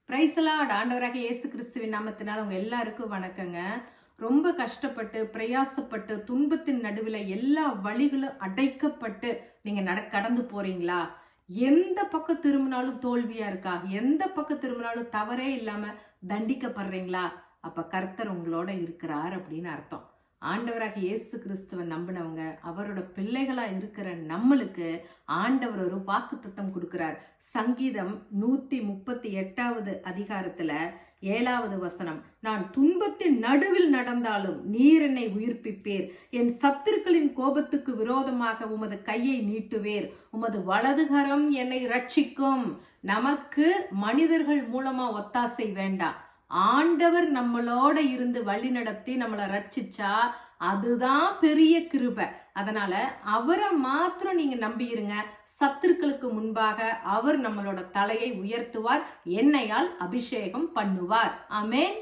Price Lord. ஆண்டவராக இயேசு கிறிஸ்துவின் நாமத்தினால் உங்க எல்லாருக்கும் வணக்கங்க. ரொம்ப கஷ்டப்பட்டு பிரயாசப்பட்டு துன்பத்தின் நடுவில் எல்லா வழிகளும் அடைக்கப்பட்டு நீங்க கடந்து போறீங்களா? எந்த பக்கம் திரும்பினாலும் தோல்வியா இருக்கா? எந்த பக்கம் திரும்பினாலும் தவறே இல்லாம தண்டிக்கப்படுறீங்களா? அப்ப கர்த்தர் உங்களோட இருக்கிறார் அப்படின்னு அர்த்தம். ஆண்டவராக இயேசு கிறிஸ்துவை நம்பினவங்க, அவரோட பிள்ளைகளா இருக்கிற நம்மளுக்கு ஆண்டவர் ஒரு வாக்குத்தத்தம் கொடுக்கிறார். சங்கீதம் 138வது அதிகாரத்துல 7வது வசனம், நான் துன்பத்தின் நடுவில் நடந்தாலும் நீர் என்னை உயிர்ப்பிப்பீர், என் சத்துருக்களின் கோபத்துக்கு விரோதமாக உமது கையை நீட்டுவேர், உமது வலதுகரம் என்னை ரட்சிக்கும். நமக்கு மனிதர்கள் மூலமா ஒத்தாசை வேண்டாம். ஆண்டவர் நம்மளோட இருந்து வழி நடத்தி நம்மளை ரட்சிச்சா அதுதான் பெரிய கிருபை. அதனால அவரை மாத்திரம் நீங்க நம்பியிருங்க. சத்துருக்களுக்கு முன்பாக அவர் நம்மளோட தலையை உயர்த்துவார், எண்ணெயால் அபிஷேகம் பண்ணுவார். ஆமென்.